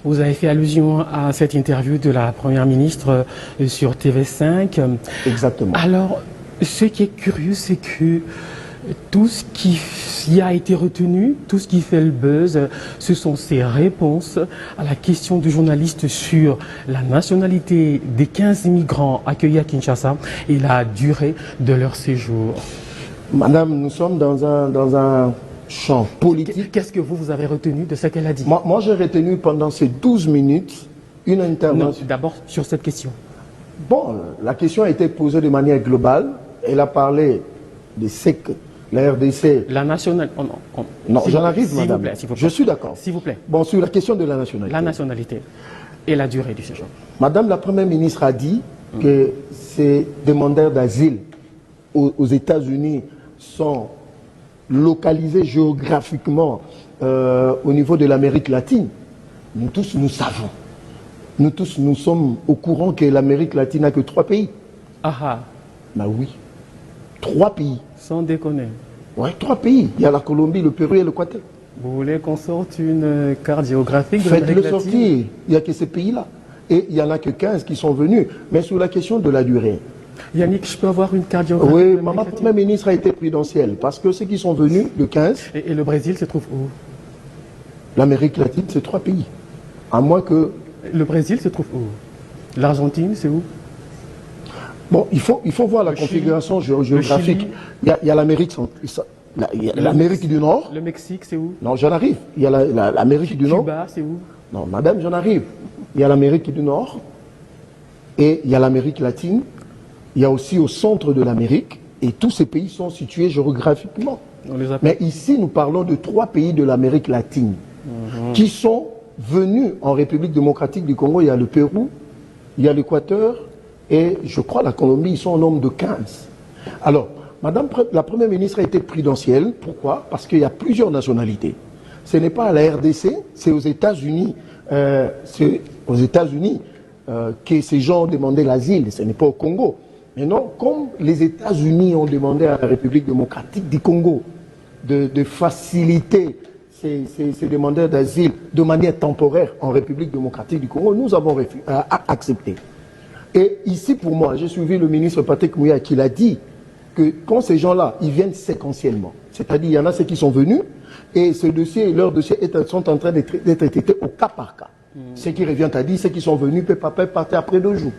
Vous avez fait allusion à cette interview de la Première ministre sur TV5. Exactement. Alors, ce qui est curieux, c'est que tout ce qui a été retenu, tout ce qui fait le buzz, ce sont ces réponses à la question du journaliste sur la nationalité des 15 migrants accueillis à Kinshasa et la durée de leur séjour. Madame, nous sommes dans un champ politique. Qu'est-ce que vous avez retenu de ce qu'elle a dit? Moi j'ai retenu pendant ces 12 minutes une intervention. D'abord sur cette question. Bon, la question a été posée de manière globale. Elle a parlé de ce que la RDC... La nationalité... Non, j'en arrive, madame. S'il vous plaît. Je suis d'accord. S'il vous plaît. Bon, sur la question de la nationalité. La nationalité et la durée du séjour. Madame la Première ministre a dit que ces demandeurs d'asile aux États-Unis sont localisés géographiquement au niveau de l'Amérique latine. Nous tous, nous savons. Nous tous, nous sommes au courant que l'Amérique latine n'a que 3 pays. Ah ah. Ben oui. 3 pays. Sans déconner. Oui, 3 pays. Il y a la Colombie, le Pérou et l'Équateur. Vous voulez qu'on sorte une carte géographique de l'Amérique Faites-le latine? sortir. Il n'y a que ces pays-là. Et il n'y en a que 15 qui sont venus. Mais sur la question de la durée. Yannick, je peux avoir une carte géographique? Oui, ma Première ministre a été prudentielle. Parce que ceux qui sont venus, le 15... Et le Brésil se trouve où? L'Amérique latine, c'est 3 pays. À moins que... Le Brésil se trouve où? L'Argentine, c'est où? Bon, il faut voir la configuration géographique. Il y a l'Amérique du Nord. Le Mexique, c'est où? Non, j'en arrive. Il y a l'Amérique du Nord. Cuba, c'est où? Non, madame, j'en arrive. Il y a l'Amérique du Nord et il y a l'Amérique latine. Il y a aussi au centre de l'Amérique. Et tous ces pays sont situés géographiquement. Mais ici, nous parlons de 3 pays de l'Amérique latine qui sont venus en République démocratique du Congo. Il y a le Pérou, il y a l'Équateur et je crois la Colombie. Ils sont au nombre de 15. Alors, madame la Première ministre a été prudentielle. Pourquoi? Parce qu'il y a plusieurs nationalités. Ce n'est pas à la RDC, c'est aux États-Unis. Que ces gens ont demandé l'asile. Ce n'est pas au Congo. Mais non, comme les États-Unis ont demandé à la République démocratique du Congo de faciliter ces demandeurs d'asile de manière temporaire en République démocratique du Congo, nous avons accepté. Et ici, pour moi, j'ai suivi le ministre Patrick Mouya qui l'a dit que quand ces gens-là, ils viennent séquentiellement, c'est-à-dire il y en a ceux qui sont venus et leurs dossiers sont en train d'être traités au cas par cas. Ce qui revient à dire, ceux qui sont venus peuvent partir après 2 jours.